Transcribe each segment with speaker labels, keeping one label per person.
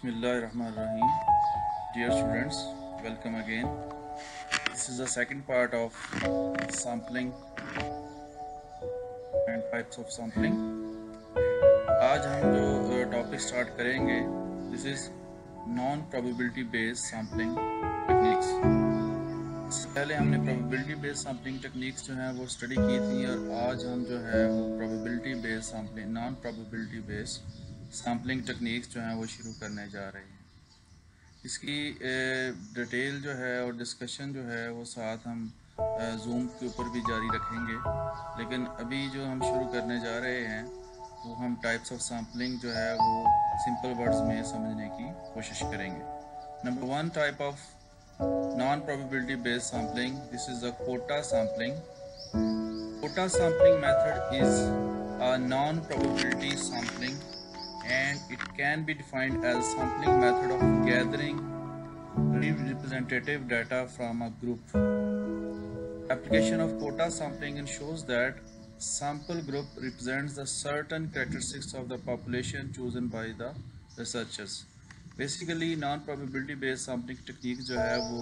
Speaker 1: Bismillahirrahmanirrahim. Dear students, welcome again. This is the second part of sampling and types of sampling. आज हम जो topic start करेंगे, this is non probability based sampling techniques. इससे पहले हमने probability based sampling techniques जो है वो स्टडी की थी, और आज हम जो है वो probability based sampling, non probability based sampling techniques जो हैं वो शुरू करने जा रहे हैं। इसकी डिटेल जो है और डिस्कशन जो है वो साथ हम जूम के ऊपर भी जारी रखेंगे, लेकिन अभी जो हम शुरू करने जा रहे हैं वो हम टाइप्स ऑफ सैम्पलिंग जो है वो सिंपल वर्ड्स में समझने की कोशिश करेंगे। Number one type of non probability based sampling, this is the quota sampling. Quota sampling method is a non probability sampling and it can be defined as sampling method of gathering representative data from a group. Application of quota sampling ensures that sample group represents the certain characteristics of the population chosen by the researchers. Basically non probability based sampling technique जो है वो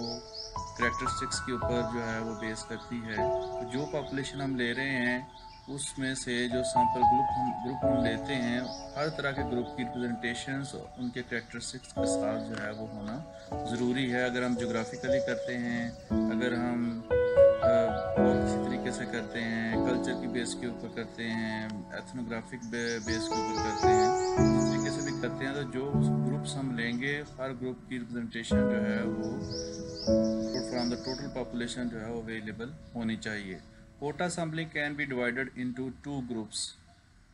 Speaker 1: characteristics के ऊपर जो है वो base करती है। तो जो population हम ले रहे हैं उसमें से जो सैम्पल ग्रुप हम लेते हैं, हर तरह के ग्रुप की रिप्रेजेंटेशंस उनके कैरेक्टरिस्टिक्स के साथ जो है वो होना ज़रूरी है। अगर हम जोग्राफिकली करते हैं, अगर हम और किसी तरीके से करते हैं, कल्चर की बेस के ऊपर करते हैं, एथनोग्राफिक बेस के ऊपर करते हैं, जिस तरीके से भी करते हैं, तो जो ग्रुप्स हम लेंगे हर ग्रुप की रिप्रेजेंटेशन जो है वो फ्रॉम द टोटल पॉपुलेशन जो है वो अवेलेबल होनी चाहिए। Quota sampling can be divided into two groups,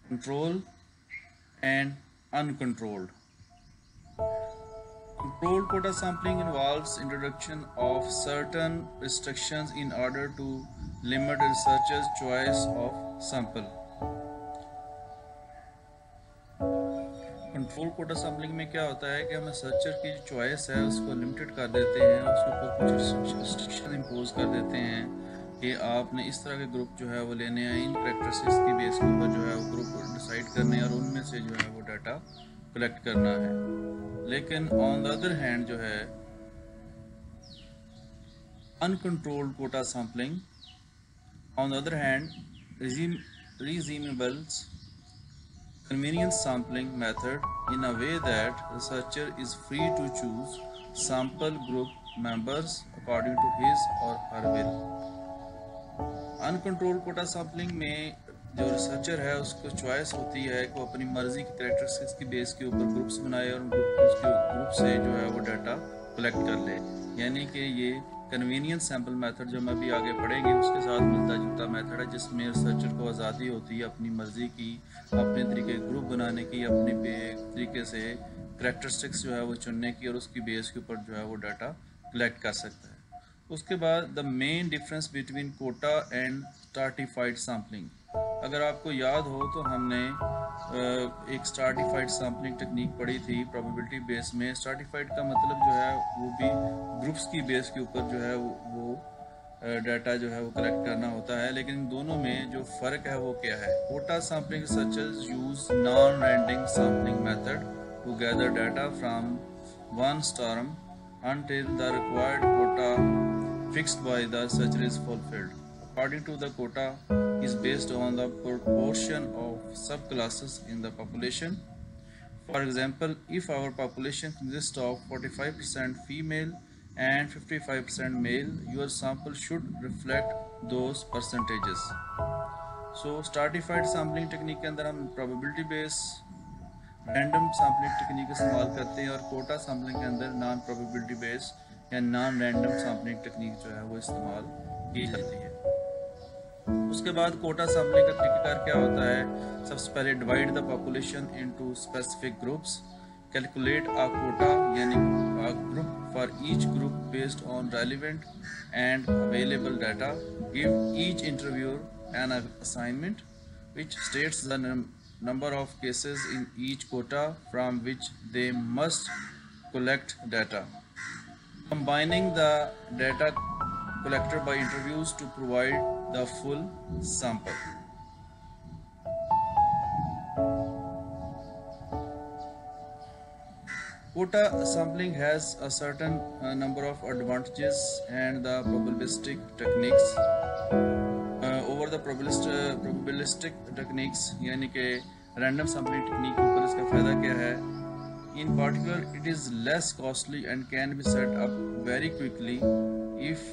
Speaker 1: controlled and uncontrolled. Controlled quota sampling involves introduction of certain restrictions in order to limit the researcher's choice of sample. Control quota sampling में क्या होता है कि हम researcher की जो choice है उसको लिमिटेड कर देते हैं, उसके ऊपर कुछ रिस्ट्रिक्शन इम्पोज कर देते हैं कि आपने इस तरह के ग्रुप जो है वो लेने हैं, इन कैरेक्टरिस्टिक्स की बेस के ऊपर जो है वो ग्रुप डिसाइड करने और उनमें से जो है वो डाटा कलेक्ट करना है। लेकिन ऑन द अदर हैंड जो है uncontrolled quota sampling, on the other hand reasonable convenience sampling method in a way that researcher is free to choose sample group members according to his or her will. Uncontrolled quota sampling में जो researcher है उसको choice होती है कि वो अपनी मर्जी की कैरेक्टरिस्टिक्स की बेस के ऊपर ग्रुप्स बनाए और उसके ग्रुप से जो है वो डाटा कलेक्ट कर ले। यानी कि ये कन्वीनियंस सैम्पल मेथड जो हम अभी आगे पढ़ेंगे उसके साथ मिलता जुलता मेथड है, जिसमें रिसर्चर को आज़ादी होती है अपनी मर्जी की, अपने तरीके ग्रुप बनाने की, अपने तरीके से कैरेक्टरिस्टिक्स जो है वो चुनने की, और उसकी बेस के ऊपर जो है वो डाटा कलेक्ट कर सकता है। उसके बाद the main difference between quota and stratified sampling. अगर आपको याद हो तो हमने एक स्ट्रैटिफाइड सैम्पलिंग टेक्निक पढ़ी थी प्रोबेबिलिटी बेस में। स्ट्रैटिफाइड का मतलब जो है वो भी ग्रुप्स की बेस के ऊपर जो है वो डाटा जो है वो कलेक्ट करना होता है, लेकिन दोनों में जो फ़र्क है वो क्या है। Quota sampling researchers use non random sampling method to gather data from one storm until the required quota fixed by the researcher is fulfilled. According to the quota is based on the proportion of subclasses in the population. For example, if our population consists of 45% female and 55% male, your sample should reflect those percentages. So stratified sampling technique के अंदर हम probability based random sampling technique इस्तेमाल करते हैं, और Kota sampling के अंदर non probability based या नॉन रैंडम सैम्पलिंग टेक्निक जो है वो इस्तेमाल की जाती है। उसके बाद कोटा सैम्पलिंग का तरीकाकार क्या होता है। सबसे पहले divide the population into specific groups, calculate a quota यानी a group for each group based on relevant and available data, give each interviewer an assignment which states the number of cases in each quota from which they must collect data, combining the data collected by interviews to provide the full sample. Quota sampling has a certain number of advantages and the probabilistic techniques over the probabilistic techniques, यानी कि random sampling technique के ऊपर इसका फ़ायदा क्या है? In particular, it is less costly and can be set up very quickly. If,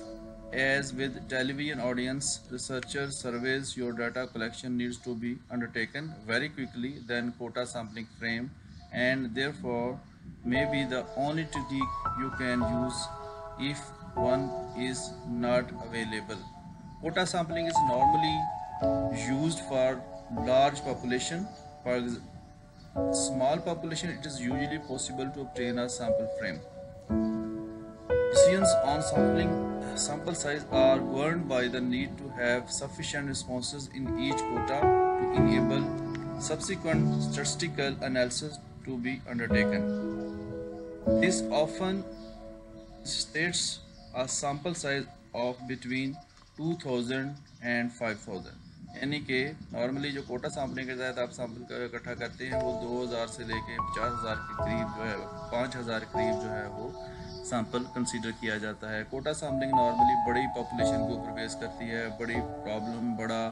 Speaker 1: as with television audience researcher surveys, your data collection needs to be undertaken very quickly than quota sampling frame, and therefore may be the only technique you can use if one is not available. Quota sampling is normally used for large population. For small population, it is usually possible to obtain a sample frame. Decisions on sample size are governed by the need to have sufficient responses in each quota to enable subsequent statistical analysis to be undertaken. This often states a sample size of between 2000 and 5000, यानी कि normally जो Kota sampling के तहत आप sample इकट्ठा करते हैं वो 2000 से लेके 50,000 के करीब जो है 5000 के करीब जो है वो सैंपल कंसीडर किया जाता है। कोटा सैम्पलिंग नॉर्मली बड़ी पॉपुलेशन के ऊपर बेस करती है, बड़ी प्रॉब्लम, बड़ा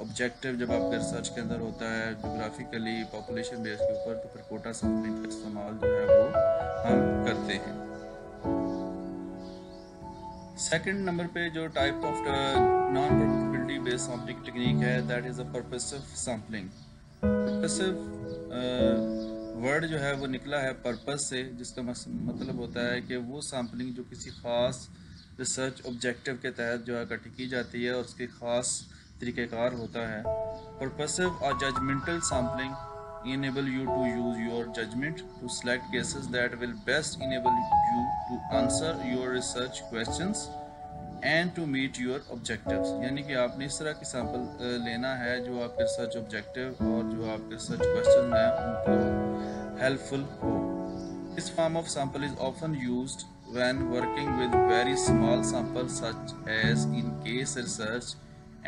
Speaker 1: ऑब्जेक्टिव जब आपके रिसर्च के अंदर होता है जोग्राफिकली पॉपुलेशन बेस के ऊपर, तो फिर कोटा सैम्पलिंग का इस्तेमाल जो है वो हम करते हैं। सेकंड नंबर पे जो type of non probability based sampling technique है, that is a purposive sampling. Purposive word जो है वो निकला है पर्पस से, जिसका मतलब होता है कि वो सैम्पलिंग जो किसी ख़ास रिसर्च ऑब्जेक्टिव के तहत जो है इकट्ठी की जाती है और उसके ख़ास तरीक़ेकार होता है। पर्पसिव और judgmental sampling enable you to use your judgment to select cases that will best enable you to answer your research questions and to meet your objectives। यानी कि आपने इस तरह की सैंपल लेना है जो आपके रिसर्च ऑब्जेक्टिव और जो आपके रिसर्च क्वेश्चन हैं उनको हेल्पफुल हो। This form of sample is often used when working with very small samples such as in case research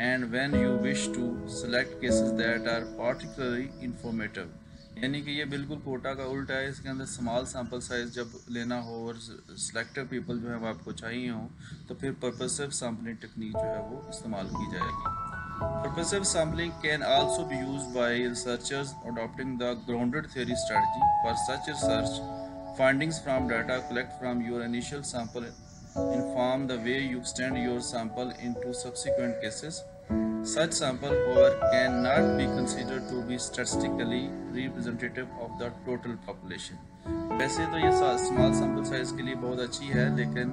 Speaker 1: and when you wish to select cases that are particularly informative। यानी कि ये बिल्कुल कोटा का उल्टा है। इसके अंदर स्मॉल सैम्पल साइज जब लेना हो और सिलेक्टिव पीपल जो है वो आपको चाहिए हो, तो फिर पर्पसिव सैम्पलिंग टेक्निक जो है वो इस्तेमाल की जाएगी। Purposive sampling can also be used by researchers adopting the grounded theory strategy for such research. Findings from data collect from your initial sample inform the way you extend your sample into subsequent cases. Such sample, however, cannot be considered to be statistically representative of the total population। वैसे तो ये small sample size के लिए बहुत अच्छी है, लेकिन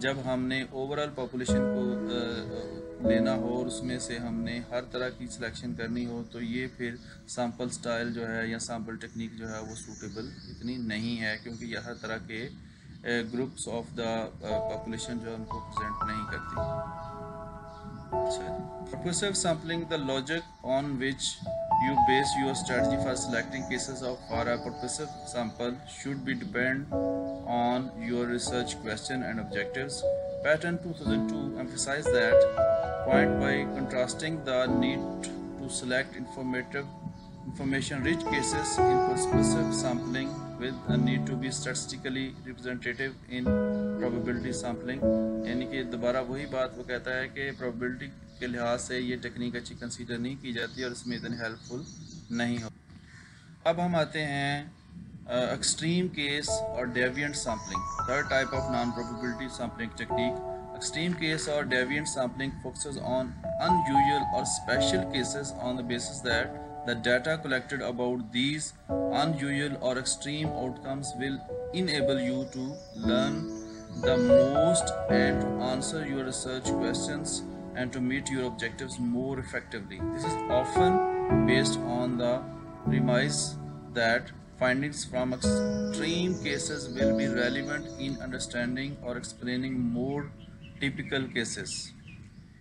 Speaker 1: जब हमने ओवरऑल पॉपुलेशन को लेना हो और उसमें से हमने हर तरह की सिलेक्शन करनी हो, तो ये फिर सैम्पल स्टाइल जो है या सैम्पल टेक्निक जो है वो सूटेबल इतनी नहीं है, क्योंकि यह हर तरह के ग्रुप्स ऑफ द पॉपुलेशन जो उनको प्रेजेंट नहीं करती। Purposive sampling, the logic on which you base your strategy for selecting cases for a purposive sample should be depend on your research question and objectives. Pattern 2002 emphasized that point by contrasting the need to select information-rich cases in purposive sampling with a need to be statistically representative in probability sampling। यानी कि दोबारा वही बात वो कहता है कि probability के लिहाज से ये टेक्निक अच्छी कंसीडर नहीं की जाती और इसमें इतनी हेल्पफुल नहीं हो। अब हम आते हैं एक्सट्रीम केस और deviant sampling, third type of non probability sampling technique. Extreme case और deviant sampling focuses on unusual or special cases on the basis that the data collected about these unusual or extreme outcomes will enable you to learn the most and to answer your research questions and to meet your objectives more effectively. This is often based on the premise that findings from extreme cases will be relevant in understanding or explaining more typical cases.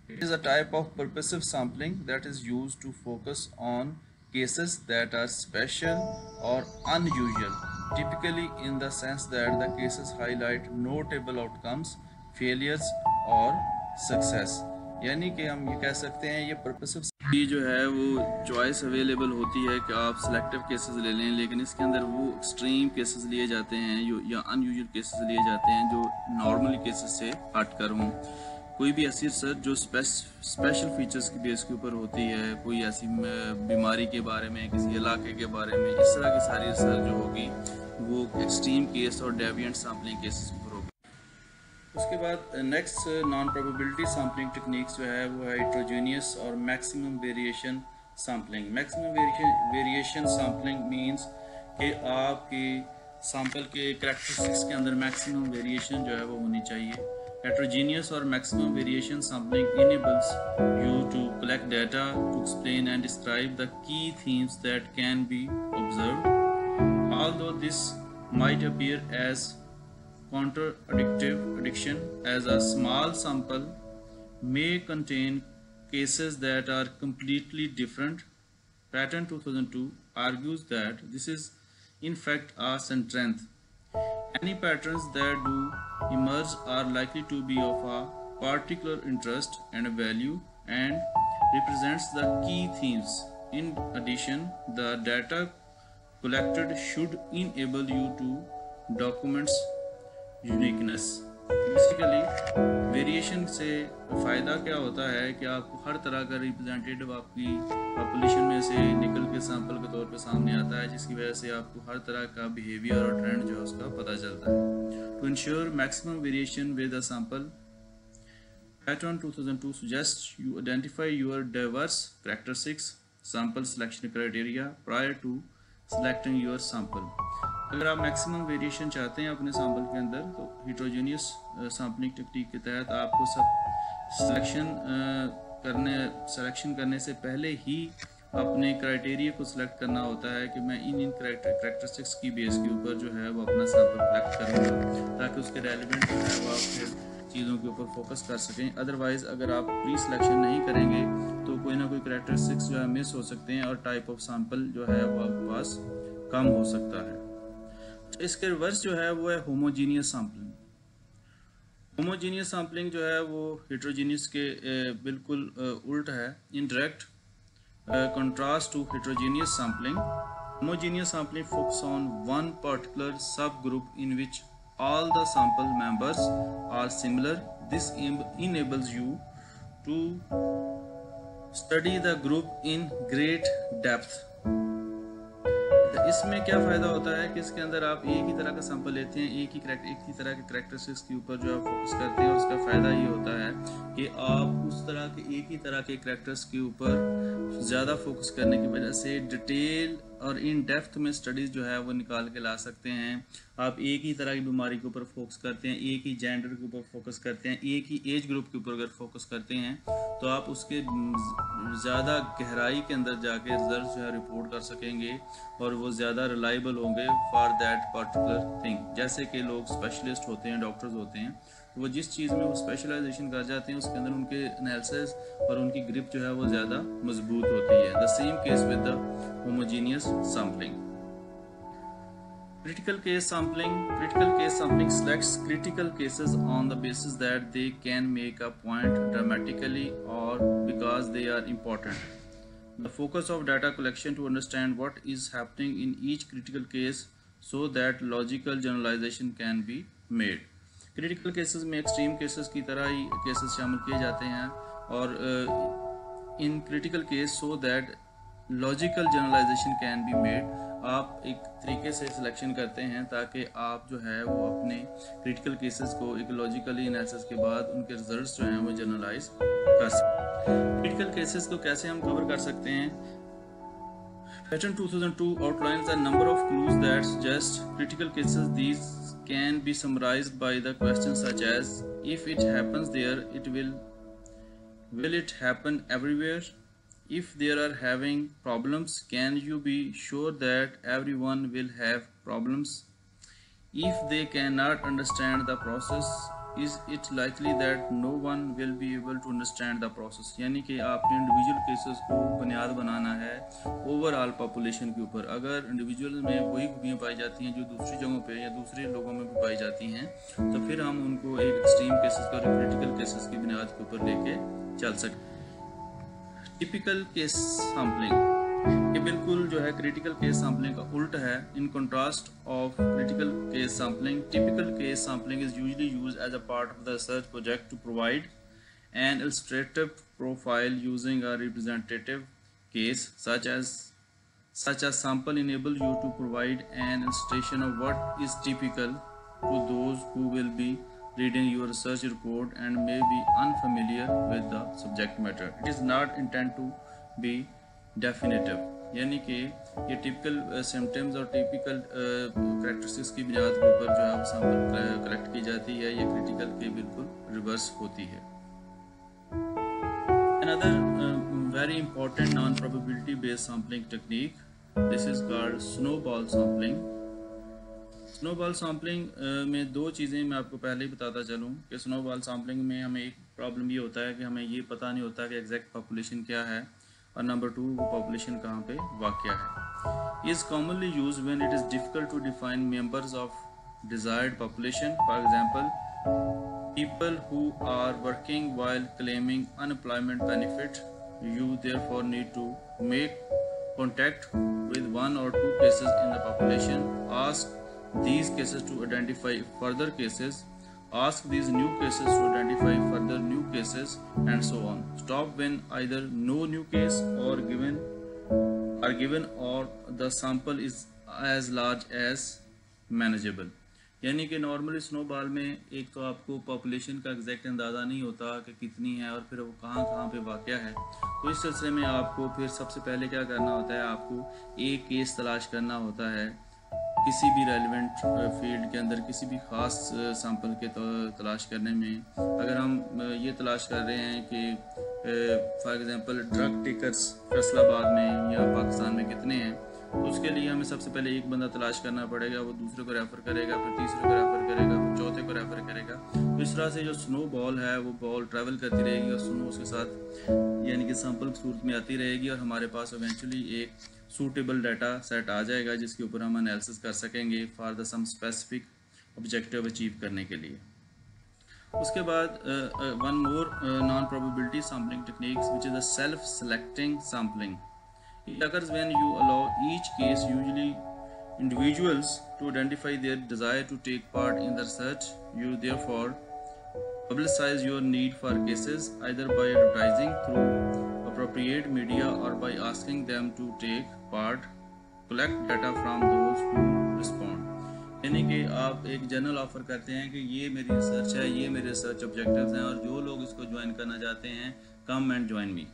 Speaker 1: It is a type of purposive sampling that is used to focus on cases that are special or unusual, typically in the sense that the cases highlight notable outcomes, failures or success। यानी कि हम ये कह सकते हैं ये purposive ये जो है वो चॉइस अवेलेबल होती है कि आप सिलेक्टिव केसेस ले लें, लेकिन इसके अंदर वो एक्सट्रीम केसेस लिए जाते हैं या अनयूजुअल केसेस लिए जाते हैं जो नॉर्मली केसेस से हट कर हों। कोई भी ऐसी रिसर्च जो स्पेशल फीचर्स की बेस के ऊपर होती है, कोई ऐसी बीमारी के बारे में, किसी इलाके के बारे में, इस तरह की सारी रिसर्च जो होगी वो एक्सट्रीम केस और डेविएंट सैम्पलिंग केसेस के ऊपर होगी। उसके बाद next non probability sampling techniques जो है वो है हेट्रोजेनियस और maximum variation sampling. Maximum variation sampling means कि आपकी सैंपल के कैरेक्टरिस्टिक्स के अंदर मैक्सिमम वेरिएशन जो है वो होनी चाहिए। Heterogeneous or maximum variation sampling enables you to collect data to explain and describe the key themes that can be observed. Although this might appear as contradictive, as a small sample may contain cases that are completely different. Pattern 2002 argues that this is in fact a strength. Any patterns that do emerge are likely to be of a particular interest and value and represents the key themes. In addition, the data collected should enable you to document uniqueness. Basically variation से फ़ायदा क्या होता है कि आपको हर तरह का representative आपकी पॉपुलेशन में से निकल के सैंपल के तौर पे सामने आता है, जिसकी वजह से आपको हर तरह का बिहेवियर और ट्रेंड जो है उसका पता चलता है। To ensure maximum variation with a sample, pattern 2002 suggests you identify your diverse characteristics sample selection criteria prior to selecting your sample. अगर आप मैक्सिमम वेरिएशन चाहते हैं अपने सैंपल के अंदर तो हेट्रोजेनियस सैम्पलिंग टेक्निक के तहत आपको सिलेक्शन करने से पहले ही अपने क्राइटेरिया को सिलेक्ट करना होता है कि मैं इन करैक्टरिस्टिक्स की बेस के ऊपर जो है वो अपना सैंपल कलेक्ट करूँगा, ताकि उसके रेलिवेंट जो है वो आप फिर चीज़ों के ऊपर फोकस कर सकें। अदरवाइज़ अगर आप प्री सिलेक्शन नहीं करेंगे तो कोई ना कोई करैक्टरिस्टिक्स जो है मिस हो सकते हैं और टाइप ऑफ सैंपल जो है वो आपके पास कम हो सकता है। इसके रिवर्स जो है वो है होमोजीनियस सैम्पलिंग। होमोजीनियस सैम्पलिंग जो है वो हेट्रोजीनियस के बिल्कुल उल्ट है, in direct contrast to heterogeneous sampling. Homogeneous sampling focuses on one particular subgroup in which all the sample members are similar. This enables you to study the group in great depth. इसमें क्या फ़ायदा होता है कि इसके अंदर आप एक ही तरह का सैंपल लेते हैं, एक ही तरह के करैक्टरिस्टिक्स के ऊपर जो है फोकस करते हैं, और उसका फ़ायदा ये होता है कि आप उस तरह के एक ही तरह के करैक्टर्स के ऊपर ज़्यादा फोकस करने की वजह से डिटेल और इन डेप्थ में स्टडीज़ जो है वो निकाल के ला सकते हैं। आप एक ही तरह की बीमारी के ऊपर फोकस करते हैं, एक ही जेंडर के ऊपर फोकस करते हैं, एक ही एज ग्रुप के ऊपर अगर फोकस करते हैं तो आप उसके ज़्यादा गहराई के अंदर जाके रिजल्ट जो है रिपोर्ट कर सकेंगे और वो ज़्यादा रिलायबल होंगे फॉर दैट पर्टिकुलर थिंग। जैसे कि लोग स्पेशलिस्ट होते हैं, डॉक्टर्स होते हैं, तो वो जिस चीज़ में वो स्पेशलाइजेशन कर जाते हैं उसके अंदर उनके एनालिसिस और उनकी ग्रिप जो है वो ज़्यादा मजबूत होती है। The same case with the homogeneous sampling. Critical case sampling selects critical cases on the basis that they can make a point dramatically or because they are important. The focus of data collection to understand what is happening in each critical case so that logical generalization can be made. Critical cases में extreme cases की तरह ही cases शामिल किए जाते हैं और इन critical case so that logical generalization can be made. आप एक तरीके से सिलेक्शन करते हैं ताकि आप जो है वो अपने क्रिटिकल केसेस को एक लॉजिकली एनालिसिस के बाद उनके रिजल्ट्स जो हैं वो जनरलाइज कर सकें। क्रिटिकल केसेस को कैसे हम कवर कर सकते हैं? Pattern 2002 outlines a number of clues that suggest critical cases. These can be summarized by the questions such as: if it happens there, will it happen everywhere? If there are having problems, can you be sure that everyone will have problems? If they cannot understand the process, is it likely that no one will be able to understand the process? यानी कि आपने individual cases को बुनियाद बनाना है overall population के ऊपर। अगर individual में वही खूबियाँ पाई जाती हैं जो दूसरी जगहों पे या दूसरे लोगों में भी पाई जाती हैं, तो फिर हम उनको एक एक्सट्रीम केसेस का क्रिटिकल केसेस की बुनियाद के ऊपर लेके चल सके। टिपिकल केस सैम्पलिंग, ये बिल्कुल जो है क्रिटिकल केस सैम्पलिंग का उल्ट है। In contrast of critical case sampling, typical case sampling is usually used as a part of the research project to provide an illustrative profile using a representative case such as sample enable you to provide an illustration of what is typical to those who will be reading your research report and may be unfamiliar with the subject matter. It is not intended to be definitive, यानी कि ये typical symptoms और typical characteristics की बुनियाद के ऊपर जो है सैंपल कलेक्ट की जाती है, ये क्रिटिकल के बिल्कुल रिवर्स होती है। Another very important non-probability based sampling technique, this is called snowball sampling. snowball sampling में दो चीज़ें मैं आपको पहले ही बताता चलूँ कि snowball sampling में हमें एक प्रॉब्लम ये होता है कि हमें ये पता नहीं होता कि एग्जैक्ट पॉपुलेशन क्या है, और नंबर 2 वो पॉपुलेशन कहाँ पे वाक़या है। is commonly used when it is difficult to define members of desired population. For example, people who are working while claiming unemployment benefit. You therefore need to make contact with 1 or 2 cases in the population. Ask these cases to identify further cases. Ask these new cases to identify further new cases, and so on. Stop when either no new case or given or the sample is as large as manageable. यानी कि normally snowball में एक तो आपको population का exact अंदाज़ा नहीं होता कि कितनी है और फिर वो कहाँ कहाँ पे वाक़या है। तो इस सिलसिले में आपको फिर सबसे पहले क्या करना होता है, आपको एक केस तलाश करना होता है किसी भी रेलिवेंट फील्ड के अंदर, किसी भी ख़ास सैंपल के तलाश करने में। अगर हम ये तलाश कर रहे हैं कि for example drug takers Faisalabad में या पाकिस्तान में कितने हैं, तो उसके लिए हमें सबसे पहले एक बंदा तलाश करना पड़ेगा, वो दूसरे को रेफ़र करेगा, फिर तीसरे को रेफ़र करेगा, फिर चौथे को रेफ़र करेगा। तो इस तरह से जो स्नो बॉल है वो बॉल ट्रैवल करती रहेगी और स्नो उसके साथ यानी कि सैंपल की सूरत में आती रहेगी, और हमारे पास इवेंचुअली एक सूटेबल डाटा सेट आ जाएगा जिसके ऊपर हम एनालिसिस कर सकेंगे for the some specific objective achieve करने के लिए। उसके बाद one more non probability sampling techniques which is a self selecting sampling. It occurs when you allow each case, usually individuals, to identify their desire to take part in the research. You therefore publicize your need for cases either by advertising through appropriate media or by asking them to take part, collect data from those who respond. यानी कि आप एक general offer करते हैं कि ये मेरी research है, ये मेरे रिसर्च ऑब्जेक्टिव्स हैं, और जो लोग इसको ज्वाइन करना चाहते हैं कम एंड ज्वाइन मी।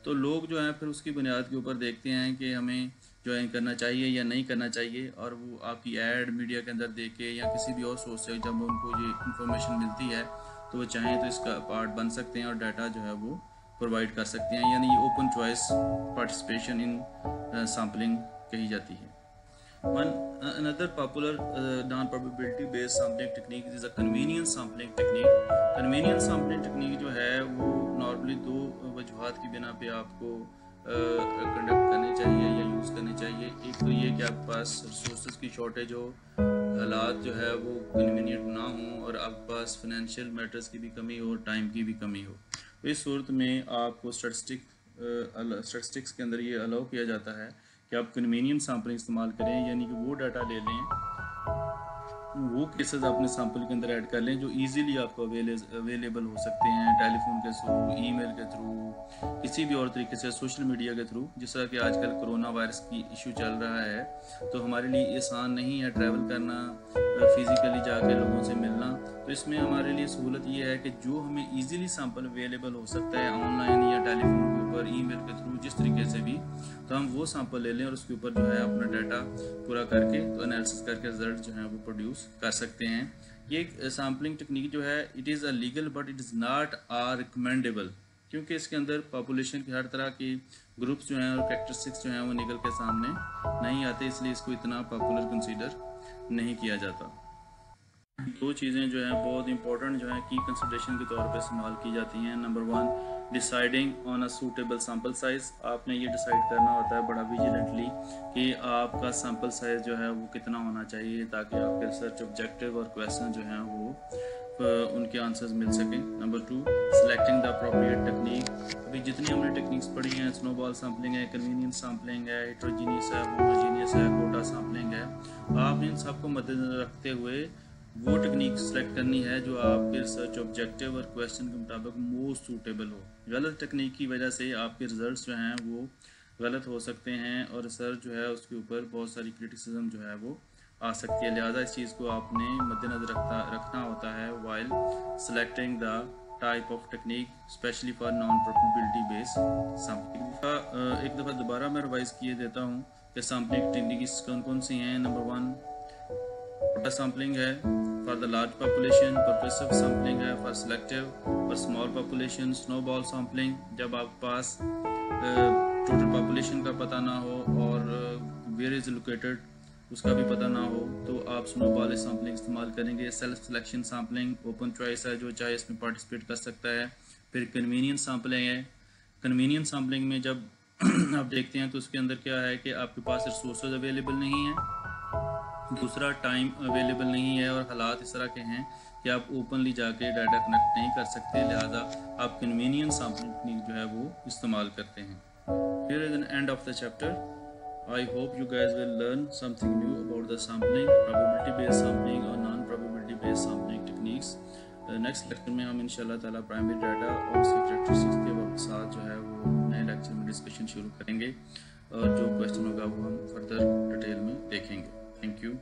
Speaker 1: तो लोग जो हैं फिर उसकी बुनियाद के ऊपर देखते हैं कि हमें ज्वाइन करना चाहिए या नहीं करना चाहिए, और वो आपकी ऐड मीडिया के अंदर देख के या किसी भी और सोर्स से जब उनको ये इन्फॉर्मेशन मिलती है तो वो चाहें तो इसका पार्ट बन सकते हैं और डाटा जो है वो प्रोवाइड कर सकते हैं। यानी ये open choice participation in sampling कही जाती है। Another popular non-probability based sampling technique is a convenience sampling technique. Convenience sampling technique जो है वो नॉर्मली 2 वजूहात की बिना पे आपको कंडक्ट करनी चाहिए या यूज़ करनी चाहिए। एक तो ये कि आपके पास रिसोर्सेज की शॉर्टेज हो, हालात जो है वो कन्वीनियंट ना हो, और आपके पास फाइनेंशियल मैटर्स की भी कमी हो, टाइम की भी कमी हो। तो इस सूरत में आपको स्टैटिस्टिक्स के अंदर ये अलाउ किया जाता है कि आप कन्वीनियंट सैम्पलिंग इस्तेमाल करें, यानी कि वो डाटा ले लें, वो केसेस अपने सैंपल के अंदर ऐड कर लें जो इजीली आपको अवेलेबल हो सकते हैं, टेलीफोन के थ्रू, ईमेल के थ्रू, किसी भी और तरीके से, सोशल मीडिया के थ्रू। जिस तरह कि आजकल कोरोना वायरस की इशू चल रहा है, तो हमारे लिए आसान नहीं है ट्रैवल करना, फिज़िकली जाके लोगों से मिलना। तो इसमें हमारे लिए सहूलत ये है कि जो हमें ईजीली सैंपल अवेलेबल हो सकता है ऑनलाइन या टेलीफोन के ऊपर, ईमेल के थ्रू, जिस तरीके से भी, तो हम वो सैंपल ले लें और उसके ऊपर जो है अपना डाटा पूरा करके तो एनालिसिस करके रिजल्ट जो है वो प्रोड्यूस कर सकते हैं। ये सैम्पलिंग टेक्निक जो है it is a legal but it is not a recommendable, क्योंकि इसके अंदर पॉपुलेशन के हर तरह के ग्रुप्स जो हैं और कैरेक्टरिस्टिक्स जो हैं वो निकल के सामने नहीं आते, इसलिए इसको इतना पॉपुलर कंसीडर नहीं किया जाता। 2 चीज़ें जो हैं बहुत इंपॉर्टेंट जो हैं की कंसिडरेशन के तौर पे इस्तेमाल की जाती हैं। Number 1, deciding on a suitable sample size. आपने ये डिसाइड करना होता है बड़ा विजिलेंटली कि आपका सैम्पल साइज़ जो है वो कितना होना चाहिए, ताकि आपके रिसर्च ऑब्जेक्टिव और क्वेश्चन जो हैं वो उनके आंसर्स मिल सकें। Number 2, selecting the appropriate technique. अभी जितनी हमने टेक्निक्स पढ़ी हैं, स्नोबॉल सैम्पलिंग है, कन्वीनियंस सैम्पलिंग है, हेट्रोजीनियस है, होमोजीनियस है, कोटा सैम्पलिंग है, आप इन सबको मद्देनजर रखते हुए वो टेक्निक सेलेक्ट करनी है जो आपके रिसर्च ऑब्जेक्टिव और क्वेश्चन के मुताबिक मोस्ट सूटेबल हो। गलत टेक्निक की वजह से आपके रिजल्ट्स जो हैं वो गलत हो सकते हैं और रिसर्च जो है उसके ऊपर बहुत सारी क्रिटिसिज्म जो है वो आ सकती है। लिहाजा इस चीज़ को आपने मद्देनजर रखना होता है while selecting the type of technique specially for non probability based sampling. एक दफ़ा दोबारा मैं रिवाइज किए देता हूँ कि सैम्पलिंग टेक्निक्स कौन कौन सी हैं। नंबर 1, कोटा सैम्पलिंग है for the large population, pervasive sampling है फॉर सिलेक्टिव और स्मॉल पॉपुलेशन, स्नोबॉल सैम्पलिंग जब आपके पास टोटल पॉपुलेशन का पता ना हो और वेयर इज लोकेटेड उसका भी पता ना हो तो आप स्नोबॉल सैम्पलिंग इस्तेमाल करेंगे। Self selection sampling open choice है, जो चाहे इसमें पार्टिसिपेट कर सकता है। फिर कन्वीनियंस सैम्पलिंग है। कन्वीनियंस सैम्पलिंग में जब आप देखते हैं तो उसके अंदर क्या है कि आपके पास रिसोर्सेज अवेलेबल नहीं है, दूसरा टाइम अवेलेबल नहीं है और हालात इस तरह के हैं कि आप ओपनली जाके डाटा कनेक्ट नहीं कर सकते, लिहाजा आप कन्वीनियंस सैम्पलिंग टेक्निक जो है वो इस्तेमाल करते हैं। Here is an end of the chapter. I hope you guys will learn something new about the sampling, probability based sampling और non probability based sampling techniques. Next lecture में हम इंशाल्लाह ताला प्राइमरी डाटा और उसके कैरेक्टरिस्टिक्स के साथ जो है वो नए लेक्चर में डिस्कशन शुरू करेंगे और जो क्वेश्चन होगा वो हम फर्दर डिटेल में देखेंगे। Thank you.